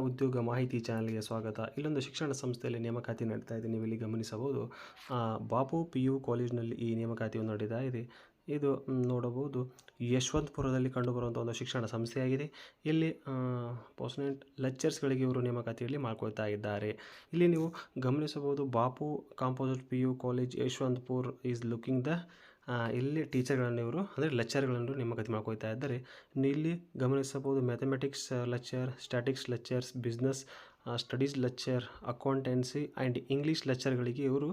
ಉದ್ಯೋಗ ಮಾಹಿತಿ ಚಾನಲ್ಗೆ ಸ್ವಾಗತ. ಇಲ್ಲೊಂದು ಶಿಕ್ಷಣ ಸಂಸ್ಥೆಯಲ್ಲಿ ನೇಮಕಾತಿ ನಡೀತಾ ಇದೆ. ನೀವು ಇಲ್ಲಿ ಗಮನಿಸಬಹುದು. ಬಾಪು PU ಕಾಲೇಜಿನಲ್ಲಿ ಈ ನೇಮಕಾತಿಯು ನಡೀತಾ ಇದೆ. ಇದು ನೋಡಬಹುದು ಯಶವಂತಪುರದಲ್ಲಿ ಕಂಡುಬರುವಂಥ ಒಂದು ಶಿಕ್ಷಣ ಸಂಸ್ಥೆಯಾಗಿದೆ. ಇಲ್ಲಿ ಪರ್ಮನೆಂಟ್ ಲೆಕ್ಚರ್ಸ್ಗಳಿಗೆ ಇವರು ನೇಮಕಾತಿಯಲ್ಲಿ ಮಾಡ್ಕೊಳ್ತಾ ಇದ್ದಾರೆ. ಇಲ್ಲಿ ನೀವು ಗಮನಿಸಬಹುದು Bapu composite PU college Yeshwantpur is looking the ಇಲ್ಲಿ ಟೀಚರ್ಗಳನ್ನು ಇವರು ಅಂದರೆ ಲೆಕ್ಚರ್ಗಳನ್ನು ನೇಮಕಾತಿ ಮಾಡ್ಕೊಳ್ತಾ ಇದ್ದಾರೆ. ಇಲ್ಲಿ ಗಮನಿಸಬಹುದು mathematics lecture, statics lectures, business studies lecture, accountancy and English ಲೆಕ್ಚರ್ಗಳಿಗೆ ಇವರು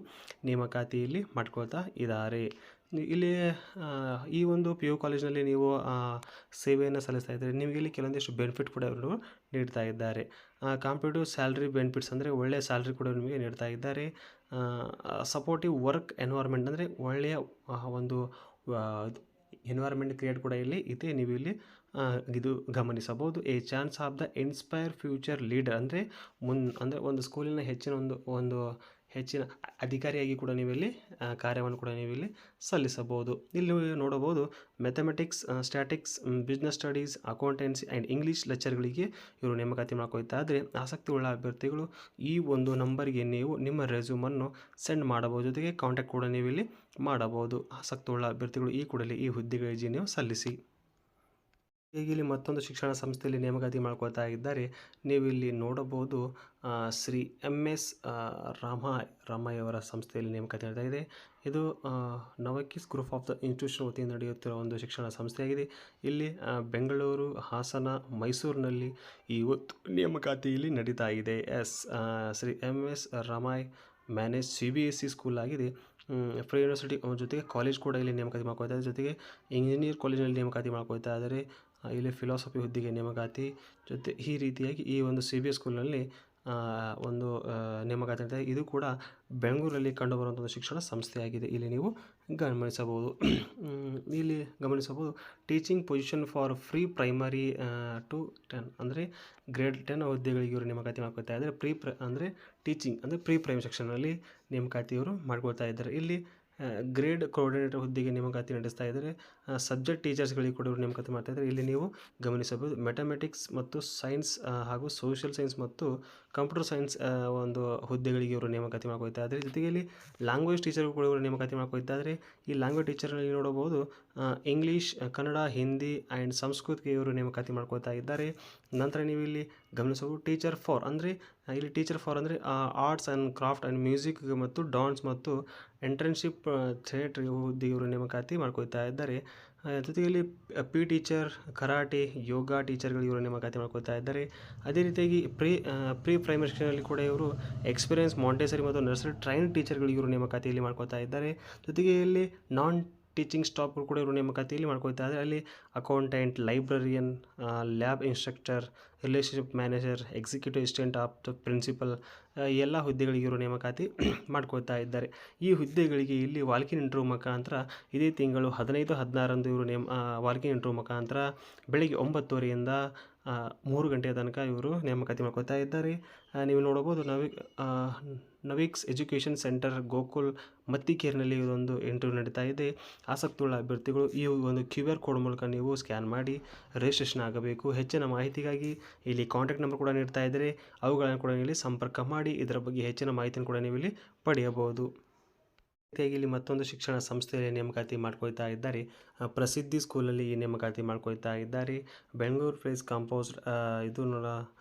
ನೇಮಕಾತಿಯಲ್ಲಿ ಮಾಡ್ಕೊಳ್ತಾ ಇದ್ದಾರೆ. ಇಲ್ಲಿ ಈ ಒಂದು PU ಕಾಲೇಜಿನಲ್ಲಿ ನೀವು ಸೇವೆಯನ್ನು ಸಲ್ಲಿಸ್ತಾ ಇದ್ದಾರೆ. ನಿಮಗೆ ಇಲ್ಲಿ ಕೆಲವೊಂದಿಷ್ಟು ಬೆನಿಫಿಟ್ ಕೂಡ ಇವರು ನೀಡ್ತಾ ಇದ್ದಾರೆ. ಕಾಂಪಿಟೇಟಿವ್ ಸ್ಯಾಲ್ರಿ ಬೆನಿಫಿಟ್ಸ್ ಅಂದರೆ ಒಳ್ಳೆಯ ಸ್ಯಾಲ್ರಿ ಕೂಡ ನಿಮಗೆ ನೀಡ್ತಾ ಇದ್ದಾರೆ. ಸಪೋರ್ಟಿವ್ ವರ್ಕ್ ಎನ್ವೈರ್ಮೆಂಟ್ ಅಂದರೆ ಒಳ್ಳೆಯ ಒಂದು ಎನ್ವೈರ್ಮೆಂಟ್ ಕ್ರಿಯೇಟ್ ಕೂಡ ಇಲ್ಲಿ ಇದೆ. ನೀವು ಇಲ್ಲಿ ಇದು ಗಮನಿಸಬಹುದು. A chance of the inspire future leader ಅಂದರೆ ಒಂದು ಸ್ಕೂಲಿನ ಹೆಚ್ಚಿನ ಅಧಿಕಾರಿಯಾಗಿ ಕೂಡ ನೀವಿಲ್ಲಿ ಕಾರ್ಯವನ್ನು ಕೂಡ ನೀವಿಲ್ಲಿ ಸಲ್ಲಿಸಬಹುದು. ಇಲ್ಲಿ ನೋಡಬಹುದು mathematics, statics, business studies, accountancy and English ಲೆಕ್ಚರ್ಗಳಿಗೆ ಇವರು ನೇಮಕಾತಿ ಮಾಡ್ಕೊಳ್ತಾ ಇದ್ದರೆ ಆಸಕ್ತಿ ಉಳ್ಳ ಅಭ್ಯರ್ಥಿಗಳು ಈ ಒಂದು ನಂಬರ್ಗೆ ನೀವು ನಿಮ್ಮ ರೆಸ್ಯೂಮನ್ನು ಸೆಂಡ್ ಮಾಡಬಹುದು. ಜೊತೆಗೆ ಕಾಂಟ್ಯಾಕ್ಟ್ ಕೂಡ ನೀವು ಇಲ್ಲಿ ಮಾಡಬಹುದು. ಆಸಕ್ತಿ ಉಳ್ಳ ಅಭ್ಯರ್ಥಿಗಳು ಈ ಕೂಡಲೇ ಈ ಹುದ್ದೆಗಳಿಗೆ ನೀವು ಸಲ್ಲಿಸಿ. ಹೀಗೆ ಇಲ್ಲಿ ಮತ್ತೊಂದು ಶಿಕ್ಷಣ ಸಂಸ್ಥೆಯಲ್ಲಿ ನೇಮಕಾತಿ ಮಾಡ್ಕೊಳ್ತಾ ಇದ್ದಾರೆ. ನೀವು ಇಲ್ಲಿ ನೋಡಬಹುದು ಶ್ರೀ MS ರಾಮಯ್ಯ ಅವರ ಸಂಸ್ಥೆಯಲ್ಲಿ ನೇಮಕಾತಿ ನಡೀತಾ ಇದೆ. ಇದು ನವಕೀಸ್ ಗ್ರೂಪ್ ಆಫ್ ದ ಇನ್ಸ್ಟಿಟ್ಯೂಷನ್ ವತಿಯಿಂದ ನಡೆಯುತ್ತಿರುವ ಒಂದು ಶಿಕ್ಷಣ ಸಂಸ್ಥೆಯಾಗಿದೆ. ಇಲ್ಲಿ ಬೆಂಗಳೂರು, ಹಾಸನ, ಮೈಸೂರಿನಲ್ಲಿ ಈ ನೇಮಕಾತಿ ಇಲ್ಲಿ ನಡೀತಾ ಇದೆ. Shri MS Ramaiah manage CBSE school ಆಗಿದೆ. ಫ್ರೀ ಯೂನಿವರ್ಸಿಟಿ ಜೊತೆಗೆ ಕಾಲೇಜ್ ಕೂಡ ಇಲ್ಲಿ ನೇಮಕಾತಿ ಮಾಡ್ಕೊಳ್ತಾ ಇದ್ದಾರೆ. ಜೊತೆಗೆ ಇಂಜಿನಿಯರ್ ಕಾಲೇಜಿನಲ್ಲಿ ನೇಮಕಾತಿ ಮಾಡ್ಕೊಳ್ತಾ ಇದ್ದಾರೆ. ಇಲ್ಲಿ ಫಿಲಾಸಫಿ ಹುದ್ದೆಗೆ ನೇಮಕಾತಿ ಜೊತೆ ಈ ರೀತಿಯಾಗಿ ಈ ಒಂದು CBSE ಸ್ಕೂಲ್ನಲ್ಲಿ ಒಂದು ನೇಮಕಾತಿ ನಡೀತಾ ಇದೆ. ಇದು ಕೂಡ ಬೆಂಗಳೂರಲ್ಲಿ ಕಂಡುಬರುವಂಥ ಒಂದು ಶಿಕ್ಷಣ ಸಂಸ್ಥೆಯಾಗಿದೆ. ಇಲ್ಲಿ ನೀವು ಗಮನಿಸಬಹುದು. Teaching position for pre primary to 10 ಅಂದರೆ ಗ್ರೇಡ್ 10 ಹುದ್ದೆಗಳಿಗೆ ಇವರು ನೇಮಕಾತಿ ಮಾಡ್ಕೊಳ್ತಾ ಇದ್ದಾರೆ. ಅಂದರೆ ಟೀಚಿಂಗ್ ಅಂದರೆ ಪ್ರೀ ಪ್ರೈಮರಿ ಸೆಕ್ಷನಲ್ಲಿ ನೇಮಕಾತಿ ಇವರು ಮಾಡ್ಕೊಳ್ತಾ ಇದ್ದಾರೆ. ಇಲ್ಲಿ ಗ್ರೇಡ್ ಕೋಆರ್ಡಿನೇಟರ್ ಹುದ್ದೆಗೆ ನೇಮಕಾತಿ ನಡೆಸ್ತಾ ಇದ್ದಾರೆ. ಸಬ್ಜೆಕ್ಟ್ ಟೀಚರ್ಸ್ಗಳಿಗೆ ಕೂಡ ಇವರು ನೇಮಕಾತಿ ಮಾಡ್ತಾ ಇದ್ದಾರೆ. ಇಲ್ಲಿ ನೀವು ಗಮನಿಸಬಹುದು ಮ್ಯಾಥಮೆಟಿಕ್ಸ್ ಮತ್ತು ಸೈನ್ಸ್ ಹಾಗೂ ಸೋಷಿಯಲ್ ಸೈನ್ಸ್ ಮತ್ತು ಕಂಪ್ಯೂಟರ್ ಸೈನ್ಸ್ ಒಂದು ಹುದ್ದೆಗಳಿಗೆ ಇವರು ನೇಮಕಾತಿ ಮಾಡ್ಕೊಳ್ತಾ ಇದ್ದಾರೆ. ಜೊತೆಗೆ ಇಲ್ಲಿ ಲ್ಯಾಂಗ್ವೇಜ್ ಟೀಚರ್ಗಳು ಕೂಡ ಇವರು ನೇಮಕಾತಿ ಮಾಡ್ಕೊಳ್ತಾ ಇದ್ದಾರೆ. ಈ ಲ್ಯಾಂಗ್ವೇಜ್ ಟೀಚರ್ನಲ್ಲಿ ನೋಡಬಹುದು ಇಂಗ್ಲೀಷ್, ಕನ್ನಡ, ಹಿಂದಿ ಆ್ಯಂಡ್ ಸಂಸ್ಕೃತಿಗೆ ಇವರು ನೇಮಕಾತಿ ಮಾಡ್ಕೊಳ್ತಾ ಇದ್ದಾರೆ. ನಂತರ ನೀವು ಇಲ್ಲಿ ಗಮನಿಸಬಹುದು ಟೀಚರ್ ಫಾರ್ ಅಂದರೆ arts and craft and music ಮತ್ತು ಡಾನ್ಸ್ ಮತ್ತು ಇಂಟರ್ನ್ಶಿಪ್ ಥಿಯೇಟ್ರ್ ಹುದ್ದೆಗೆ ಇವರು ನೇಮಕಾತಿ ಮಾಡ್ಕೊಳ್ತಾ ಇದ್ದಾರೆ. ಜೊತೆಗೆ ಇಲ್ಲಿ PE ಟೀಚರ್, ಕರಾಟೆ, ಯೋಗ ಟೀಚರ್ಗಳು ಇವರು ನೇಮಕಾತಿ ಮಾಡ್ಕೊಳ್ತಾ ಇದ್ದಾರೆ. ಅದೇ ರೀತಿಯಾಗಿ ಪ್ರೀ ಪ್ರೈಮರಿ ಸೆಕ್ಷನಲ್ಲಿ ಕೂಡ ಇವರು ಎಕ್ಸ್ಪೀರಿಯನ್ಸ್ ಮಾಂಟೆಸರಿ ಮತ್ತು ನರ್ಸರಿ ಟ್ರೈನ್ ಟೀಚರ್ಗಳಿಗೆ ಇವರು ನೇಮಕಾತಿಯಲ್ಲಿ ಮಾಡ್ಕೊಳ್ತಾ ಇದ್ದಾರೆ. ಜೊತೆಗೆ ಇಲ್ಲಿ ನಾನ್ ಟೀಚಿಂಗ್ ಸ್ಟಾಫ್ಗಳು ಕೂಡ ಇವರು ನೇಮಕಾತಿಯಲ್ಲಿ ಮಾಡ್ಕೊಳ್ತಾ ಇದ್ದಾರೆ. ಅಲ್ಲಿ accountant, librarian, lab instructor, relationship manager, executive assistant of the principal ಎಲ್ಲ ಹುದ್ದೆಗಳಿಗೆ ಇವರು ನೇಮಕಾತಿ ಮಾಡ್ಕೊಳ್ತಾ ಇದ್ದಾರೆ. ಈ ಹುದ್ದೆಗಳಿಗೆ ಇಲ್ಲಿ ವಾಲ್ಕಿನ್ ಇಂಟರ್ವ್ಯೂ ಮುಖಾಂತರ ಇದೇ ತಿಂಗಳು 15, 16ರಂದು ಇವರು ವಾಲ್ಕಿನ್ ಇಂಟರ್ವ್ಯೂ ಮುಖಾಂತರ ಬೆಳಿಗ್ಗೆ 9:30ರಿಂದ 3 ಗಂಟೆಯ ತನಕ ಇವರು ನೇಮಕಾತಿ ಮಾಡ್ಕೊಳ್ತಾ ಇದ್ದಾರೆ. ನೀವು ನೋಡಬಹುದು ನವೀಕ್ಸ್ ಎಜುಕೇಷನ್ ಸೆಂಟರ್, ಗೋಕುಲ್, ಮತ್ತಿಕೇರಿನಲ್ಲಿ ಇದೊಂದು ಇಂಟರ್ವ್ಯೂ ನಡೀತಾ ಇದೆ. ಆಸಕ್ತಿಯುಳ್ಳ ಅಭ್ಯರ್ಥಿಗಳು ಈ ಒಂದು QR ಕೋಡ್ ಮೂಲಕ ನೀವು ಸ್ಕ್ಯಾನ್ ಮಾಡಿ ರಿಜಿಸ್ಟ್ರೇಷನ್ ಆಗಬೇಕು. ಹೆಚ್ಚಿನ ಮಾಹಿತಿಗಾಗಿ ಇಲ್ಲಿ ಕಾಂಟ್ಯಾಕ್ಟ್ ನಂಬರ್ ಕೂಡ ನೀಡ್ತಾ ಇದ್ದಾರೆ. ಅವುಗಳನ್ನು ಕೂಡ ಇಲ್ಲಿ ಸಂಪರ್ಕ ಮಾಡಿ ಇದರ ಬಗ್ಗೆ ಹೆಚ್ಚಿನ ಮಾಹಿತಿಯನ್ನು ಕೂಡ ನೀವು ಇಲ್ಲಿ ಪಡೆಯಬಹುದು. ರೀತಿಯಾಗಿ ಇಲ್ಲಿ ಮತ್ತೊಂದು ಶಿಕ್ಷಣ ಸಂಸ್ಥೆಯಲ್ಲಿ ನೇಮಕಾತಿ ಮಾಡ್ಕೊಳ್ತಾ ಇದ್ದಾರೆ. ಪ್ರಸಿದ್ಧಿ ಸ್ಕೂಲಲ್ಲಿ ಈ ನೇಮಕಾತಿ ಮಾಡ್ಕೊಳ್ತಾ ಇದ್ದಾರೆ. ಬೆಂಗಳೂರು ಪ್ಲೇಸ್ ಕಾಂಪೌಸ್ ಇದು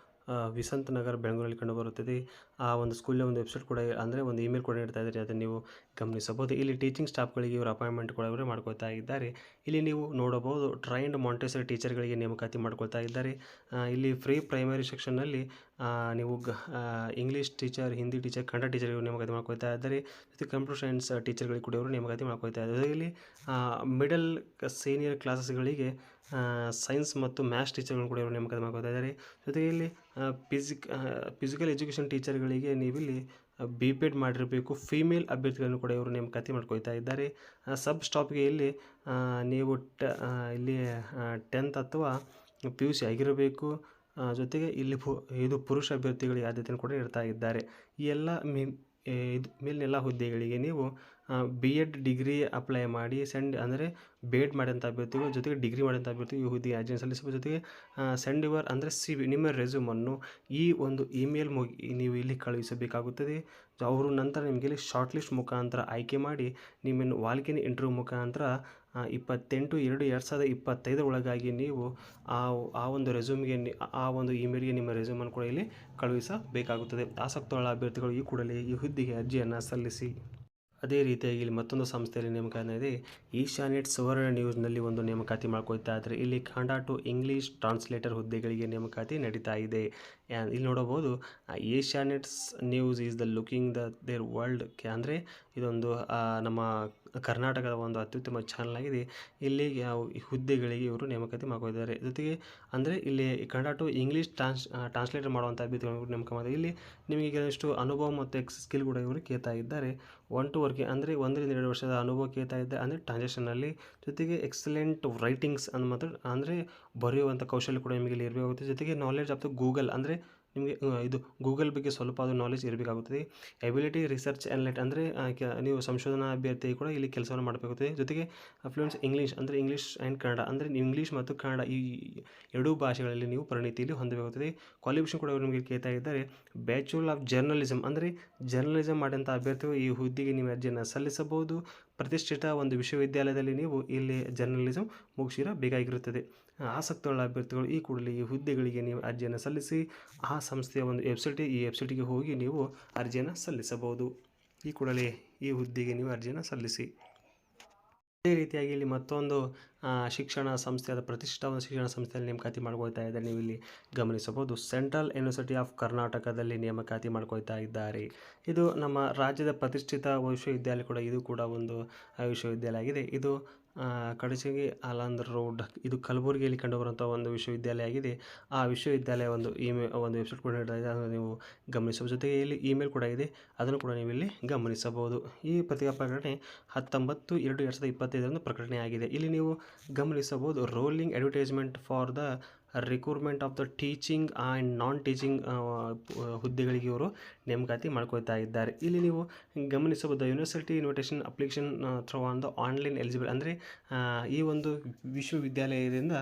ವಿಸಂತ್ ನಗರ್ ಬೆಂಗಳೂರಲ್ಲಿ ಕಂಡುಬರುತ್ತದೆ. ಆ ಒಂದು ಸ್ಕೂಲಿನ ಒಂದು ವೆಬ್ಸೈಟ್ ಕೂಡ ಅಂದರೆ ಒಂದು ಇಮೇಲ್ ಕೂಡ ನೀಡ್ತಾ ಇದ್ದಾರೆ. ಅದನ್ನು ನೀವು ಗಮನಿಸಬಹುದು. ಇಲ್ಲಿ ಟೀಚಿಂಗ್ ಸ್ಟಾಫ್ಗಳಿಗೆ ಇವರು ಅಪಾಯಿಂಟ್ಮೆಂಟ್ ಕೂಡ ಇವರು ಮಾಡ್ಕೊಳ್ತಾ ಇದ್ದಾರೆ. ಇಲ್ಲಿ ನೀವು ನೋಡಬಹುದು ಟ್ರೈನ್ಡ್ ಮಾಂಟೆಸರಿ ಟೀಚರ್ಗಳಿಗೆ ನೇಮಕಾತಿ ಮಾಡ್ಕೊಳ್ತಾ ಇದ್ದಾರೆ. ಇಲ್ಲಿ ಫ್ರೀ ಪ್ರೈಮರಿ ಸೆಕ್ಷನ್ನಲ್ಲಿ ನೀವು English teacher, Hindi teacher, Kannada ಟೀಚರ್ಗಳಿಗೆ ನೇಮಕಾತಿ ಮಾಡ್ಕೊಳ್ತಾ ಇದ್ದಾರೆ. ಜೊತೆಗೆ ಕಂಪ್ಯೂಟರ್ ಸೈನ್ಸ್ ಟೀಚರ್ಗಳಿಗೆ ಕೂಡ ಇವರು ನೇಮಕಾತಿ ಮಾಡ್ಕೊಳ್ತಾ ಇದ್ದಾರೆ. ಇಲ್ಲಿ ಮಿಡಲ್ ಸೀನಿಯರ್ ಕ್ಲಾಸಸ್ಗಳಿಗೆ ಸೈನ್ಸ್ ಮತ್ತು ಮ್ಯಾಥ್ಸ್ ಟೀಚರ್ಗಳನ್ನು ಕೂಡ ಇವರು ನೇಮಕಾತಿ ಮಾಡ್ಕೊಳ್ತಾ ಇದ್ದಾರೆ. ಜೊತೆಗೆ ಇಲ್ಲಿ ಫಿಸಿಕಲ್ ಎಜುಕೇಷನ್ ಟೀಚರ್ಗಳಿಗೆ ನೀವಿಲ್ಲಿ BPEd ಮಾಡಿರಬೇಕು. ಫೀಮೇಲ್ ಅಭ್ಯರ್ಥಿಗಳನ್ನು ಕೂಡ ಇವರು ನೇಮಕಾತಿ ಮಾಡ್ಕೊಳ್ತಾ ಇದ್ದಾರೆ. ಸಬ್ ಸ್ಟಾಪ್ಗೆ ಇಲ್ಲಿ ನೀವು ಇಲ್ಲಿ 10th ಅಥವಾ PUC ಆಗಿರಬೇಕು. ಜೊತೆಗೆ ಇಲ್ಲಿ ಇದು ಪುರುಷ ಅಭ್ಯರ್ಥಿಗಳಿಗೆ ಆದ್ಯತೆಯನ್ನು ಕೂಡ ನೀಡ್ತಾ ಇದ್ದಾರೆ. ಈ ಎಲ್ಲ ಮೇಲಿನೆಲ್ಲ ಹುದ್ದೆಗಳಿಗೆ ನೀವು ಬಿ ಎಡ್ ಡಿಗ್ರಿ ಅಪ್ಲೈ ಮಾಡಿ ಅಂದರೆ ಬಿ ಎಡ್ ಮಾಡಿದಂಥ ಅಭ್ಯರ್ಥಿಗಳು ಜೊತೆಗೆ ಡಿಗ್ರಿ ಮಾಡಿದಂಥ ಅಭ್ಯರ್ಥಿಗಳು ಈ ಹುದ್ದೆಗೆ ಅರ್ಜಿಯನ್ನು ಸಲ್ಲಿಸಬಹುದು. ಜೊತೆಗೆ ಸೆಂಡ್ ಯುವರ್ ಅಂದರೆ CV ನಿಮ್ಮ ರೆಸ್ಯೂಮನ್ನು ಈ ಒಂದು ಇಮೇಲ್ ನೀವು ಇಲ್ಲಿ ಕಳುಹಿಸಬೇಕಾಗುತ್ತದೆ. ಅವರು ನಂತರ ನಿಮಗೆ ಇಲ್ಲಿ ಶಾರ್ಟ್ ಲಿಸ್ಟ್ ಮುಖಾಂತರ ಆಯ್ಕೆ ಮಾಡಿ ನಿಮ್ಮನ್ನು ವಾಲ್ಕಿನ್ ಇಂಟರ್ವ್ಯೂ ಮುಖಾಂತರ 28/2/2025 ಒಳಗಾಗಿ ನೀವು ಆ ಒಂದು ರೆಸ್ಯೂಮ್ಗೆ ಆ ಒಂದು ಇಮೇಲ್ಗೆ ನಿಮ್ಮ ರೆಸ್ಯೂಮನ್ನು ಕೂಡ ಇಲ್ಲಿ ಕಳುಹಿಸಬೇಕಾಗುತ್ತದೆ. ಆಸಕ್ತವುಳ್ಳ ಅಭ್ಯರ್ಥಿಗಳು ಈ ಕೂಡಲೇ ಈ ಹುದ್ದೆಗೆ ಅರ್ಜಿಯನ್ನು ಸಲ್ಲಿಸಿ. ಅದೇ ರೀತಿಯಾಗಿ ಇಲ್ಲಿ ಮತ್ತೊಂದು ಸಂಸ್ಥೆಯಲ್ಲಿ ನೇಮಕಾತಿ ಇದೆ. ಏಷ್ಯಾನೆಟ್ ಸುವರ್ಣ ನ್ಯೂಸ್ನಲ್ಲಿ ಒಂದು ನೇಮಕಾತಿ ಮಾಡ್ಕೊಳ್ತಾ ಇದ್ದಾರೆ. ಇಲ್ಲಿ ಕನ್ನಡ ಟು ಇಂಗ್ಲೀಷ್ ಟ್ರಾನ್ಸ್ಲೇಟರ್ ಹುದ್ದೆಗಳಿಗೆ ನೇಮಕಾತಿ ನಡೀತಾ ಇದೆ. ಇಲ್ಲಿ ನೋಡಬಹುದು Asianet's news is the looking their world ಅಂದರೆ ಇದೊಂದು ನಮ್ಮ ಕರ್ನಾಟಕದ ಒಂದು ಅತ್ಯುತ್ತಮ ಚಾನಲ್ ಆಗಿದೆ. ಇಲ್ಲಿ ಹುದ್ದೆಗಳಿಗೆ ಇವರು ನೇಮಕಾತಿ ಮಾಡ್ಕೊಂಡಿದ್ದಾರೆ. ಜೊತೆಗೆ ಅಂದರೆ ಇಲ್ಲಿ ಕನ್ನಡ ಟು ಇಂಗ್ಲೀಷ್ ಟ್ರಾನ್ಸ್ಲೇಟರ್ ಮಾಡುವಂಥ ಅಭ್ಯರ್ಥಿಗಳು ನೇಮಕ ಮಾಡಿದ್ದಾರೆ. ಇಲ್ಲಿ ನಿಮಗೆ ಕೆಲವಷ್ಟು ಅನುಭವ ಮತ್ತು ಸ್ಕಿಲ್ ಕೂಡ ಇವರು ಕೇಳ್ತಾ ಇದ್ದಾರೆ. 1 to ವರ್ಕಿಂಗ್ ಅಂದರೆ 1 ರಿಂದ 2 ವರ್ಷದ ಅನುಭವ ಕೇಳ್ತಾ ಇದ್ದಾರೆ ಅಂದರೆ ಟ್ರಾನ್ಸಾಕ್ಷನಲ್ಲಿ. ಜೊತೆಗೆ ಎಕ್ಸಲೆಂಟ್ ರೈಟಿಂಗ್ಸ್ ಅಂದರೆ ಬರೆಯುವಂಥ ಕೌಶಲ್ಯ ಕೂಡ ನಿಮಗೆ ಇಲ್ಲಿ ಇರಬೇಕಾಗುತ್ತೆ. ಜೊತೆಗೆ ನಾಲೆಡ್ಜ್ ಆಫ್ ದ ಗೂಗಲ್ ಅಂದರೆ ನಿಮಗೆ ಇದು ಗೂಗಲ್ ಬಗ್ಗೆ ಸ್ವಲ್ಪ ಅದು ನಾಲೆಜ್ ಇರಬೇಕಾಗುತ್ತದೆ. ಎಬಿಲಿಟಿ ರಿಸರ್ಚ್ ಅನಲಿಟ್ ಅಂದರೆ ನೀವು ಸಂಶೋಧನಾ ಅಭ್ಯರ್ಥಿ ಕೂಡ ಇಲ್ಲಿ ಕೆಲಸವನ್ನು ಮಾಡಬೇಕಾಗುತ್ತದೆ. ಜೊತೆಗೆ ಫ್ಲೂಯೆನ್ಸ್ ಇಂಗ್ಲೀಷ್ ಅಂದರೆ ಇಂಗ್ಲೀಷ್ ಆ್ಯಂಡ್ ಕನ್ನಡ ಅಂದರೆ ಇಂಗ್ಲೀಷ್ ಮತ್ತು ಕನ್ನಡ ಈ ಎರಡೂ ಭಾಷೆಗಳಲ್ಲಿ ನೀವು ಪರಿಣಿತಿಯಲ್ಲಿ ಹೊಂದಬೇಕಾಗುತ್ತದೆ. ಕ್ವಾಲಿಫಿಕೇಷನ್ ಕೂಡ ಇವರು ನಿಮಗೆ ಕೇಳ್ತಾ ಇದ್ದಾರೆ. ಬ್ಯಾಚುಲರ್ ಆಫ್ ಜರ್ನಲಿಸಮ್ ಅಂದರೆ ಜರ್ನಲಿಸಮ್ ಮಾಡಿದಂಥ ಅಭ್ಯರ್ಥಿಗಳು ಈ ಹುದ್ದೆಗೆ ನೀವು ಅರ್ಜಿಯನ್ನು ಸಲ್ಲಿಸಬಹುದು. ಪ್ರತಿಷ್ಠಿತ ಒಂದು ವಿಶ್ವವಿದ್ಯಾಲಯದಲ್ಲಿ ನೀವು ಇಲ್ಲಿ ಜರ್ನಲಿಸಮ್ ಮುಗಿಸಿರಬೇಕಾಗಿರುತ್ತದೆ. ಆಸಕ್ತವುಳ್ಳ ಅಭ್ಯರ್ಥಿಗಳು ಈ ಕೂಡಲೇ ಈ ಹುದ್ದೆಗಳಿಗೆ ನೀವು ಅರ್ಜಿಯನ್ನು ಸಲ್ಲಿಸಿ. ಆ ಸಂಸ್ಥೆಯ ಒಂದು ವೆಬ್ಸೈಟಿಗೆ ಹೋಗಿ ನೀವು ಅರ್ಜಿಯನ್ನು ಸಲ್ಲಿಸಬಹುದು. ಈ ಕೂಡಲೇ ಈ ಹುದ್ದೆಗೆ ನೀವು ಅರ್ಜಿಯನ್ನು ಸಲ್ಲಿಸಿ. ಅದೇ ರೀತಿಯಾಗಿ ಇಲ್ಲಿ ಮತ್ತೊಂದು ಶಿಕ್ಷಣ ಸಂಸ್ಥೆಯಾದ ಪ್ರತಿಷ್ಠಿತ ಒಂದು ಶಿಕ್ಷಣ ಸಂಸ್ಥೆಯಲ್ಲಿ ನೇಮಕಾತಿ ಮಾಡ್ಕೊಳ್ತಾ ಇದ್ದಾರೆ. ನೀವು ಇಲ್ಲಿ ಗಮನಿಸಬಹುದು. ಸೆಂಟ್ರಲ್ ಯೂನಿವರ್ಸಿಟಿ ಆಫ್ ಕರ್ನಾಟಕದಲ್ಲಿ ನೇಮಕಾತಿ ಮಾಡ್ಕೊಳ್ತಾ ಇದ್ದಾರೆ. ಇದು ನಮ್ಮ ರಾಜ್ಯದ ಪ್ರತಿಷ್ಠಿತ ವಿಶ್ವವಿದ್ಯಾಲಯ ಕೂಡ. ಇದು ಕೂಡ ಒಂದು ವಿಶ್ವವಿದ್ಯಾಲಯ ಆಗಿದೆ. ಇದು ಕಡಚಗಿ ಆಲಂದ್ರ ರೋಡ್, ಇದು ಕಲಬುರಗಿಯಲ್ಲಿ ಕಂಡುಬರುವಂಥ ಒಂದು ವಿಶ್ವವಿದ್ಯಾಲಯ ಆಗಿದೆ. ಆ ವಿಶ್ವವಿದ್ಯಾಲಯ ಒಂದು ಒಂದು ವೆಬ್ಸೈಟ್ ಕೂಡ ನೀಡ್ತಾ ಇದೆ, ಅದನ್ನು ನೀವು ಗಮನಿಸಬಹುದು. ಜೊತೆಗೆ ಇಲ್ಲಿ ಇಮೇಲ್ ಕೂಡ ಇದೆ, ಅದನ್ನು ಕೂಡ ನೀವು ಇಲ್ಲಿ ಗಮನಿಸಬಹುದು. ಈ ಪತ್ರಿಕಾ ಪ್ರಕಟಣೆ 19/2/2025 ಪ್ರಕಟಣೆ ಆಗಿದೆ. ಇಲ್ಲಿ ನೀವು ಗಮನಿಸಬಹುದು. Rolling advertisement for the recruitment of the teaching and non teaching ಹುದ್ದೆಗಳಿಗೆ ಇವರು ನೇಮಕಾತಿ ಮಾಡ್ಕೊಳ್ತಾ ಇದ್ದಾರೆ. ಇಲ್ಲಿ ನೀವು ಗಮನಿಸಬಹುದು. University invitation application through on the online eligible ಅಂದರೆ ಈ ಒಂದು ವಿಶ್ವವಿದ್ಯಾಲಯದಿಂದ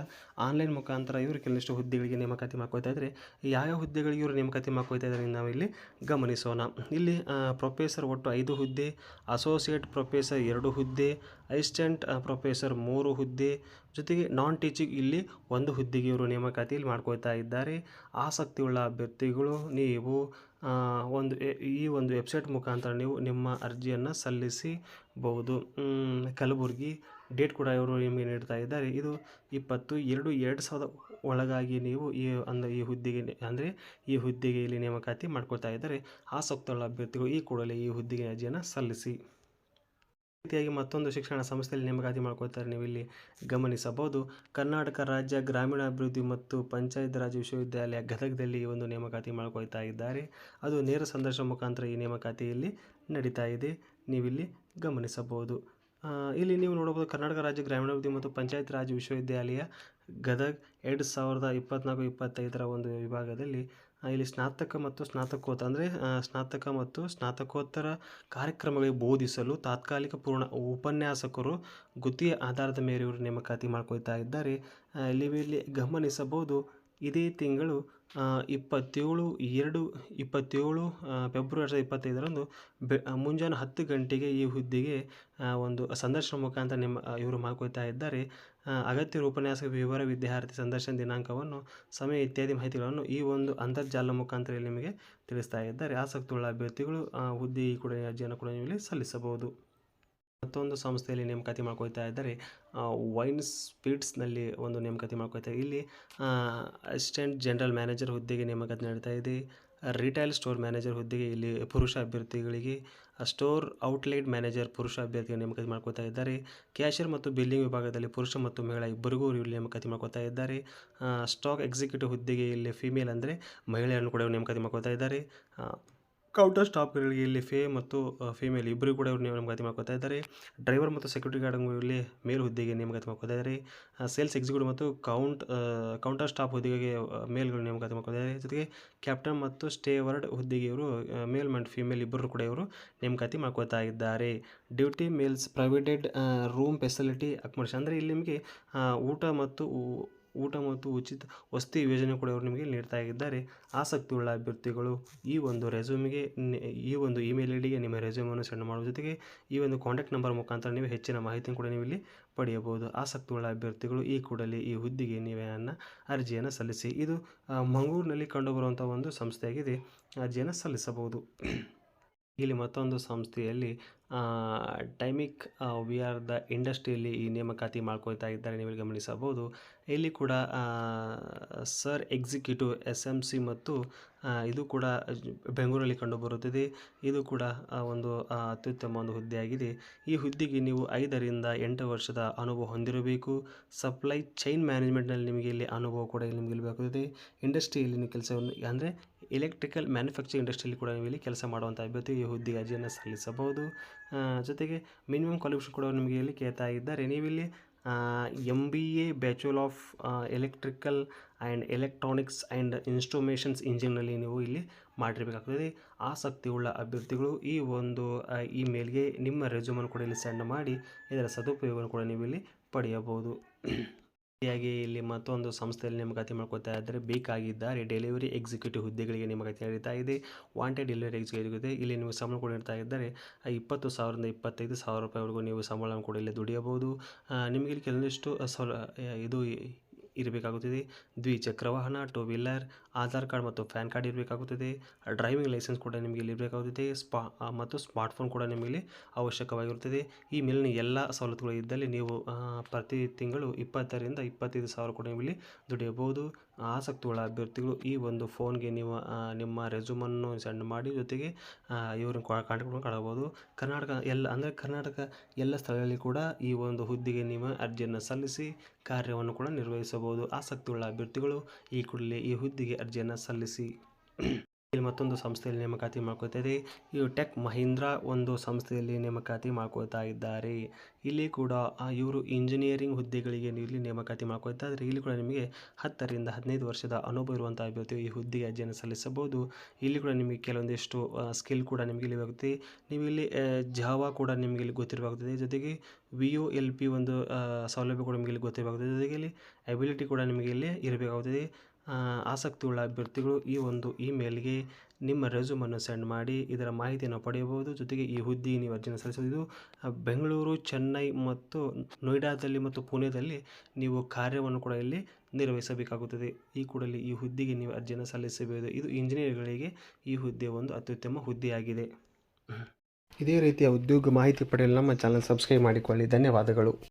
ಆನ್ಲೈನ್ ಮುಖಾಂತರ ಇವರು ಕೆಲವಷ್ಟು ಹುದ್ದೆಗಳಿಗೆ ನೇಮಕಾತಿ ಮಾಡ್ಕೊಳ್ತಾ ಇದ್ದಾರೆ. ಯಾವ ಹುದ್ದೆಗಳಿಗೆ ಇವರು ನೇಮಕಾತಿ ಮಾಡ್ಕೊಳ್ತಾ ಇದ್ದಾರೆ ನಾವು ಇಲ್ಲಿ ಗಮನಿಸೋಣ. ಇಲ್ಲಿ ಪ್ರೊಫೆಸರ್ ಒಟ್ಟು 5 ಹುದ್ದೆ, ಅಸೋಸಿಯೇಟ್ ಪ್ರೊಫೆಸರ್ 2 ಹುದ್ದೆ, ಅಸಿಸ್ಟೆಂಟ್ ಪ್ರೊಫೆಸರ್ 3 ಹುದ್ದೆ, ಜೊತೆಗೆ ನಾನ್ ಟೀಚಿಂಗ್ ಇಲ್ಲಿ 1 ಹುದ್ದೆಗೆ ಇವರು ನೇಮಕಾತಿಯಲ್ಲಿ ಮಾಡ್ಕೊಳ್ತಾ ಇದ್ದಾರೆ. ಆಸಕ್ತಿಯುಳ್ಳ ಅಭ್ಯರ್ಥಿಗಳು ನೀವು ಈ ಒಂದು ವೆಬ್ಸೈಟ್ ಮುಖಾಂತರ ನೀವು ನಿಮ್ಮ ಅರ್ಜಿಯನ್ನು ಸಲ್ಲಿಸಬಹುದು. ಕಲಬುರಗಿ ಡೇಟ್ ಕೂಡ ಇವರು ನಿಮಗೆ ನೀಡ್ತಾ ಇದ್ದಾರೆ. ಇದು 20/2/2000 ಒಳಗಾಗಿ ನೀವು ಈ ಹುದ್ದೆಗೆ ಇಲ್ಲಿ ನೇಮಕಾತಿ ಮಾಡ್ಕೊಳ್ತಾ ಇದ್ದಾರೆ. ಆಸಕ್ತುಳ್ಳ ಅಭ್ಯರ್ಥಿಗಳು ಈ ಕೂಡಲೇ ಈ ಹುದ್ದೆಗೆ ಅರ್ಜಿಯನ್ನು ಸಲ್ಲಿಸಿ. ರೀತಿಯಾಗಿ ಮತ್ತೊಂದು ಶಿಕ್ಷಣ ಸಂಸ್ಥೆಯಲ್ಲಿ ನೇಮಕಾತಿ ಮಾಡ್ಕೊಳ್ತಾರೆ. ನೀವು ಇಲ್ಲಿ ಗಮನಿಸಬಹುದು. ಕರ್ನಾಟಕ ರಾಜ್ಯ ಗ್ರಾಮೀಣಾಭಿವೃದ್ಧಿ ಮತ್ತು ಪಂಚಾಯತ್ ರಾಜ್ ವಿಶ್ವವಿದ್ಯಾಲಯ ಗದಗದಲ್ಲಿ ಈ ಒಂದು ನೇಮಕಾತಿ ಮಾಡ್ಕೊಳ್ತಾ ಇದ್ದಾರೆ. ಅದು ನೇರ ಸಂದರ್ಶನ ಮುಖಾಂತರ ಈ ನೇಮಕಾತಿಯಲ್ಲಿ ನಡೀತಾ ಇದೆ. ನೀವಿಲ್ಲಿ ಗಮನಿಸಬಹುದು. ಇಲ್ಲಿ ನೀವು ನೋಡಬಹುದು. ಕರ್ನಾಟಕ ರಾಜ್ಯ ಗ್ರಾಮೀಣಾಭಿವೃದ್ಧಿ ಮತ್ತು ಪಂಚಾಯತ್ ರಾಜ್ ವಿಶ್ವವಿದ್ಯಾಲಯ ಗದಗ್ 2024-25 ಒಂದು ವಿಭಾಗದಲ್ಲಿ ಇಲ್ಲಿ ಸ್ನಾತಕ ಮತ್ತು ಸ್ನಾತಕೋತ್ತರ ಕಾರ್ಯಕ್ರಮಗಳಿಗೆ ಬೋಧಿಸಲು ತಾತ್ಕಾಲಿಕ ಪೂರ್ಣ ಉಪನ್ಯಾಸಕರು ಗುತ್ತಿಗೆ ಆಧಾರದ ಮೇಲೆ ಇವರು ನೇಮಕಾತಿ ಮಾಡ್ಕೊಳ್ತಾ ಇದ್ದಾರೆ. ಇಲ್ಲಿ ಗಮನಿಸಬಹುದು. ಇದೇ ತಿಂಗಳು 27 ಫೆಬ್ರವರಿ 2025 ಮುಂಜಾನೆ 10 ಗಂಟೆಗೆ ಈ ಹುದ್ದೆಗೆ ಒಂದು ಸಂದರ್ಶನ ಮುಖಾಂತರ ಇವರು ಮಾಡ್ಕೊಳ್ತಾ ಇದ್ದಾರೆ. ಅಗತ್ಯ ಉಪನ್ಯಾಸಕ ವಿವರ, ವಿದ್ಯಾರ್ಥಿ ಸಂದರ್ಶನ ದಿನಾಂಕವನ್ನು, ಸಮಯ ಇತ್ಯಾದಿ ಮಾಹಿತಿಗಳನ್ನು ಈ ಒಂದು ಅಂತರ್ಜಾಲ ಮುಖಾಂತರ ನಿಮಗೆ ತಿಳಿಸ್ತಾ ಇದ್ದಾರೆ. ಆಸಕ್ತಿಯುಳ್ಳ ಅಭ್ಯರ್ಥಿಗಳು ಹುದ್ದೆ ಕೂಡ ಅರ್ಜಿಯನ್ನು ಕೂಡ ನೀವು ಇಲ್ಲಿ ಸಲ್ಲಿಸಬಹುದು. ಮತ್ತೊಂದು ಸಂಸ್ಥೆಯಲ್ಲಿ ನೇಮಕಾತಿ ಮಾಡ್ಕೊಳ್ತಾ ಇದ್ದಾರೆ. ವೈನ್ ಸ್ಪೀಡ್ಸ್ನಲ್ಲಿ ಒಂದು ನೇಮಕಾತಿ ಮಾಡ್ಕೊಳ್ತಾ ಇದೆ. ಇಲ್ಲಿ ಅಸಿಸ್ಟೆಂಟ್ ಜನರಲ್ ಮ್ಯಾನೇಜರ್ ಹುದ್ದೆಗೆ ನೇಮಕಾತಿ ನಡೀತಾ ಇದೆ. ರಿಟೇಲ್ ಸ್ಟೋರ್ ಮ್ಯಾನೇಜರ್ ಹುದ್ದೆಗೆ ಇಲ್ಲಿ ಪುರುಷ ಅಭ್ಯರ್ಥಿಗಳಿಗೆ, ಸ್ಟೋರ್ ಔಟ್ಲೆಟ್ ಮ್ಯಾನೇಜರ್ ಪುರುಷ ಅಭ್ಯರ್ಥಿಗೆ ನೇಮಕಾತಿ ಮಾಡ್ಕೊಳ್ತಾ ಇದ್ದಾರೆ. ಕ್ಯಾಷಿಯರ್ ಮತ್ತು ಬಿಲ್ಲಿಂಗ್ ವಿಭಾಗದಲ್ಲಿ ಪುರುಷ ಮತ್ತು ಮಹಿಳಾ ಇಬ್ಬರಿಗೂ ಇಲ್ಲಿ ನೇಮಕಾತಿ ಮಾಡ್ಕೊಳ್ತಾ ಇದ್ದಾರೆ. ಸ್ಟಾಕ್ ಎಕ್ಸಿಕ್ಯೂಟಿವ್ ಹುದ್ದೆಗೆ ಇಲ್ಲಿ ಫಿಮೇಲ್ ಅಂದರೆ ಮಹಿಳೆಯನ್ನು ಕೂಡ ನೇಮಕಾತಿ ಮಾಡ್ಕೊಳ್ತಾ ಇದ್ದಾರೆ. ಕೌಂಟರ್ ಸ್ಟಾಫ್‌ಗಳಿಗೆ ಇಲ್ಲಿ ಮತ್ತು ಫೀಮೇಲ್ ಇಬ್ಬರಿಗೂ ಕೂಡ ಇವರು ನೇಮಕಾತಿ ಮಾಡ್ಕೊತಾ ಇದ್ದಾರೆ. ಡ್ರೈವರ್ ಮತ್ತು ಸೆಕ್ಯೂರಿಟಿ ಗಾರ್ಡ್‌ಗೂ ಇಲ್ಲಿ ಮೇಲ್ ಹುದ್ದೆಗೆ ನೇಮಕಾತಿ ಮಾಡ್ಕೊತಾ ಇದ್ದಾರೆ. ಸೇಲ್ಸ್ ಎಕ್ಸಿಕ್ಯೂಟಿವ್ ಮತ್ತು ಕೌಂಟರ್ ಸ್ಟಾಫ್ ಹುದ್ದೆಗೆ ಮೇಲ್‌ಗಳು ನೇಮಕಾತಿ ಮಾಡ್ಕೊತಾ ಇದ್ದಾರೆ. ಜೊತೆಗೆ ಕ್ಯಾಪ್ಟನ್ ಮತ್ತು ಸ್ಟೇವರ್ಡ್ ಹುದ್ದೆಗೆ ಇವರು ಮೇಲ್ ಮತ್ತು ಫೀಮೇಲ್ ಇಬ್ಬರು ಕೂಡ ಇವರು ನೇಮಕಾತಿ ಮಾಡ್ಕೊತಾ ಇದ್ದಾರೆ. Duty meals provided room facility accommodation ಅಂದರೆ ಇಲ್ಲಿ ನಿಮಗೆ ಊಟ ಮತ್ತು ಉಚಿತ ವಸತಿ ಯೋಜನೆ ಕೂಡ ಇವರು ನಿಮಗೆ ನೀಡ್ತಾ ಇದ್ದಾರೆ. ಆಸಕ್ತಿಯುಳ್ಳ ಅಭ್ಯರ್ಥಿಗಳು ಈ ಒಂದು ರೆಸ್ಯೂಮಿಗೆ ಈ ಒಂದು ಇಮೇಲ್ ಐಡಿಗೆ ನಿಮ್ಮ ರೆಸ್ಯೂಮನ್ನು ಸೆಂಡ್ ಮಾಡುವ ಜೊತೆಗೆ ಈ ಒಂದು ಕಾಂಟ್ಯಾಕ್ಟ್ ನಂಬರ್ ಮುಖಾಂತರ ನೀವು ಹೆಚ್ಚಿನ ಮಾಹಿತಿಯನ್ನು ಕೂಡ ನೀವು ಇಲ್ಲಿ ಪಡೆಯಬಹುದು. ಆಸಕ್ತಿಯುಳ್ಳ ಅಭ್ಯರ್ಥಿಗಳು ಈ ಕೂಡಲೇ ಈ ಹುದ್ದೆಗೆ ನೀವೇನ ಅರ್ಜಿಯನ್ನು ಸಲ್ಲಿಸಿ. ಇದು ಮಂಗಳೂರಿನಲ್ಲಿ ಕಂಡುಬರುವಂಥ ಒಂದು ಸಂಸ್ಥೆಯಾಗಿದೆ. ಅರ್ಜಿಯನ್ನು ಸಲ್ಲಿಸಬಹುದು. ಇಲ್ಲಿ ಮತ್ತೊಂದು ಸಂಸ್ಥೆಯಲ್ಲಿ ಟೈಮಿಕ್ ವಿ ಆರ್ ದ ಇಂಡಸ್ಟ್ರಿಯಲ್ಲಿ ಈ ನೇಮಕಾತಿ ಮಾಡ್ಕೊಳ್ತಾ ಇದ್ದಾರೆ, ನೀವು ಗಮನಿಸಬಹುದು. ಇಲ್ಲಿ ಕೂಡ ಸರ್ ಎಕ್ಸಿಕ್ಯೂಟಿವ್ SMC ಮತ್ತು ಇದು ಕೂಡ ಬೆಂಗಳೂರಲ್ಲಿ ಕಂಡುಬರುತ್ತದೆ. ಇದು ಕೂಡ ಒಂದು ಅತ್ಯುತ್ತಮ ಒಂದು ಹುದ್ದೆಯಾಗಿದೆ. ಈ ಹುದ್ದೆಗೆ ನೀವು 5 ರಿಂದ 8 ವರ್ಷದ ಅನುಭವ ಹೊಂದಿರಬೇಕು. ಸಪ್ಲೈ ಚೈನ್ ಮ್ಯಾನೇಜ್ಮೆಂಟ್ನಲ್ಲಿ ನಿಮಗೆ ಇಲ್ಲಿ ಅನುಭವ ಕೂಡ ನಿಮಗೆ ಬೇಕಾಗುತ್ತದೆ. ಇಂಡಸ್ಟ್ರಿಯಲ್ಲಿ ನೀವು ಕೆಲಸವನ್ನು ಅಂದರೆ ಎಲೆಕ್ಟ್ರಿಕಲ್ ಮ್ಯಾನುಫ್ಯಾಕ್ಚರಿಂಗ್ ಇಂಡಸ್ಟ್ರಿಯಲ್ಲಿ ಕೂಡ ನೀವು ಇಲ್ಲಿ ಕೆಲಸ ಮಾಡುವಂಥ ಅಭ್ಯರ್ಥಿ ಈ ಹುದ್ದೆಗೆ ಅರ್ಜಿಯನ್ನು ಸಲ್ಲಿಸಬಹುದು. ಜೊತೆಗೆ ಮಿನಿಮಮ್ ಕ್ವಾಲಿಫಿಕೇಷನ್ ಕೂಡ ನಿಮಗೆ ಇಲ್ಲಿ ಕೇಳ್ತಾ ಇದ್ದಾರೆ. ನೀವಿಲ್ಲಿ MBA bachelor of electrical and electronics and instrumentations ಇಂಜಿನಿಯರ್ನಲ್ಲಿ ನೀವು ಇಲ್ಲಿ ಮಾಡಿರಬೇಕಾಗ್ತದೆ. ಆಸಕ್ತಿಯುಳ್ಳ ಅಭ್ಯರ್ಥಿಗಳು ಈ ಒಂದು ಇಮೇಲ್ಗೆ ನಿಮ್ಮ ರೆಸ್ಯೂಮನ್ನು ಕೂಡ ಇಲ್ಲಿ ಸೆಂಡ್ ಮಾಡಿ ಇದರ ಸದುಪಯೋಗವನ್ನು ಕೂಡ ನೀವು ಇಲ್ಲಿ ಪಡೆಯಬಹುದು. ಹಾಗೆ ಇಲ್ಲಿ ಮತ್ತೊಂದು ಸಂಸ್ಥೆಯಲ್ಲಿ ನೇಮಕಾತಿ ಮಾಡ್ಕೊತಾ ಇದ್ದಾರೆ. ಬೇಕಾಗಿದ್ದಾರೆ ಡೆಲಿವರಿ ಎಕ್ಸಿಕ್ಯೂಟಿವ್ ಹುದ್ದೆಗಳಿಗೆ ನೇಮಕಾತಿ ನಡೀತಾ ಇದೆ. ವಾಂಟೆಡ್ ಡೆಲಿವರಿ ಎಕ್ಸಿಕ್ಯೂಟಿವ್ ಇದೆ. ಇಲ್ಲಿ ನೀವು ಸಂಬಳ ಕೂಡ ನೀಡ್ತಾ ಇದ್ದಾರೆ. 20,000 ರಿಂದ 25,000 ರೂಪಾಯಿವರೆಗೂ ನೀವು ಸಂಬಳವನ್ನು ಕೂಡ ಇಲ್ಲಿ ದುಡಿಯಬಹುದು. ನಿಮಗೆ ಇಲ್ಲಿ ಕೆಲವೊಂದಿಷ್ಟು ಇದು ಇರಬೇಕಾಗುತ್ತದೆ. ದ್ವಿಚಕ್ರ ವಾಹನ, 2 ವೀಲರ್, ಆಧಾರ್ ಕಾರ್ಡ್ ಮತ್ತು ಪ್ಯಾನ್ ಕಾರ್ಡ್ ಇರಬೇಕಾಗುತ್ತದೆ. ಡ್ರೈವಿಂಗ್ ಲೈಸೆನ್ಸ್ ಕೂಡ ನಿಮಗೆ ಇಲ್ಲಿ ಇರಬೇಕಾಗುತ್ತದೆ. ಮತ್ತು ಸ್ಮಾರ್ಟ್ಫೋನ್ ಕೂಡ ನಿಮಗೆ ಅವಶ್ಯಕವಾಗಿರುತ್ತದೆ. ಈ ಮೇಲಿನ ಎಲ್ಲ ಸವಲತ್ತುಗಳು ಇದ್ದಲ್ಲಿ ನೀವು ಪ್ರತಿ ತಿಂಗಳು 20 ರಿಂದ 25,000 ಕೂಡ ನೀವು ಇಲ್ಲಿ ದುಡಿಯಬಹುದು. ಆಸಕ್ತಿಯುಳ್ಳ ಅಭ್ಯರ್ಥಿಗಳು ಈ ಒಂದು ಫೋನ್ಗೆ ನೀವು ನಿಮ್ಮ ರೆಸ್ಯೂಮನ್ನು ಸೆಂಡ್ ಮಾಡಿ ಜೊತೆಗೆ ಇವ್ರನ್ನ ಕಾಂಟ್ಯಾಕ್ಟ್ ಕಾಣಬಹುದು. ಕರ್ನಾಟಕ ಎಲ್ಲ ಸ್ಥಳಗಳಲ್ಲಿ ಕೂಡ ಈ ಒಂದು ಹುದ್ದೆಗೆ ನೀವು ಅರ್ಜಿಯನ್ನು ಸಲ್ಲಿಸಿ ಕಾರ್ಯವನ್ನು ಕೂಡ ನಿರ್ವಹಿಸಬಹುದು. ಆಸಕ್ತಿಯುಳ್ಳ ಅಭ್ಯರ್ಥಿಗಳು ಈ ಕೂಡಲೇ ಈ ಹುದ್ದೆಗೆ ಅರ್ಜಿಯನ್ನು ಸಲ್ಲಿಸಿ. ಇಲ್ಲಿ ಮತ್ತೊಂದು ಸಂಸ್ಥೆಯಲ್ಲಿ ನೇಮಕಾತಿ ಮಾಡ್ಕೊತಾ ಇದೆ. ಇವು ಟೆಕ್ ಮಹೀಂದ್ರ ಒಂದು ಸಂಸ್ಥೆಯಲ್ಲಿ ನೇಮಕಾತಿ ಮಾಡ್ಕೊತಾ ಇದ್ದಾರೆ. ಇಲ್ಲಿ ಕೂಡ ಇವರು ಇಂಜಿನಿಯರಿಂಗ್ ಹುದ್ದೆಗಳಿಗೆ ಇಲ್ಲಿ ನೇಮಕಾತಿ ಮಾಡ್ಕೊತಾ ಇದ್ದಾರೆ. ಇಲ್ಲಿ ಕೂಡ ನಿಮಗೆ 10 ರಿಂದ 15 ವರ್ಷದ ಅನುಭವ ಇರುವಂಥ ಅಭ್ಯರ್ಥಿ ಈ ಹುದ್ದೆಗೆ ಅರ್ಜಿಯನ್ನು ಸಲ್ಲಿಸಬಹುದು. ಇಲ್ಲಿ ಕೂಡ ನಿಮಗೆ ಕೆಲವೊಂದಿಷ್ಟು ಸ್ಕಿಲ್ ಕೂಡ ನಿಮಗೆ ಇಲ್ಲಿ ಆಗುತ್ತೆ. ನೀವು ಇಲ್ಲಿ ಜಾವಾ ಕೂಡ ನಿಮಗೆ ಇಲ್ಲಿ ಗೊತ್ತಿರಬೇಕಾಗುತ್ತದೆ. ಜೊತೆಗೆ VOLP ಒಂದು ಸೌಲಭ್ಯ ಕೂಡ ನಿಮಗೆ ಇಲ್ಲಿ ಗೊತ್ತಿರಬೇಕಾಗುತ್ತದೆ. ಜೊತೆಗೆ ಇಲ್ಲಿ ಅಬಿಲಿಟಿ ಕೂಡ ನಿಮಗೆ ಇಲ್ಲಿ ಇರಬೇಕಾಗುತ್ತದೆ. ಆಸಕ್ತಿಯುಳ್ಳ ಅಭ್ಯರ್ಥಿಗಳು ಈ ಒಂದು ಇಮೇಲ್ಗೆ ನಿಮ್ಮ ರೆಸ್ಯೂಮನ್ನು ಸೆಂಡ್ ಮಾಡಿ ಇದರ ಮಾಹಿತಿಯನ್ನು ಪಡೆಯಬಹುದು. ಜೊತೆಗೆ ಈ ಹುದ್ದೆಗೆ ನೀವು ಅರ್ಜಿಯನ್ನು ಸಲ್ಲಿಸಬಹುದು. ಇದು ಬೆಂಗಳೂರು, ಚೆನ್ನೈ ಮತ್ತು ನೋಯ್ಡಾದಲ್ಲಿ ಮತ್ತು ಪುಣೆದಲ್ಲಿ ನೀವು ಕಾರ್ಯವನ್ನು ಕೂಡ ಇಲ್ಲಿ ನಿರ್ವಹಿಸಬೇಕಾಗುತ್ತದೆ. ಈ ಕೂಡಲೇ ಈ ಹುದ್ದೆಗೆ ನೀವು ಅರ್ಜಿಯನ್ನು ಸಲ್ಲಿಸಬಹುದು. ಇದು ಇಂಜಿನಿಯರ್ಗಳಿಗೆ ಈ ಹುದ್ದೆ ಒಂದು ಅತ್ಯುತ್ತಮ ಹುದ್ದೆಯಾಗಿದೆ. ಇದೇ ರೀತಿಯ ಉದ್ಯೋಗ ಮಾಹಿತಿ ಪಡೆಯಲು ನಮ್ಮ ಚಾನಲ್ ಸಬ್ಸ್ಕ್ರೈಬ್ ಮಾಡಿಕೊಳ್ಳಿ. ಧನ್ಯವಾದಗಳು.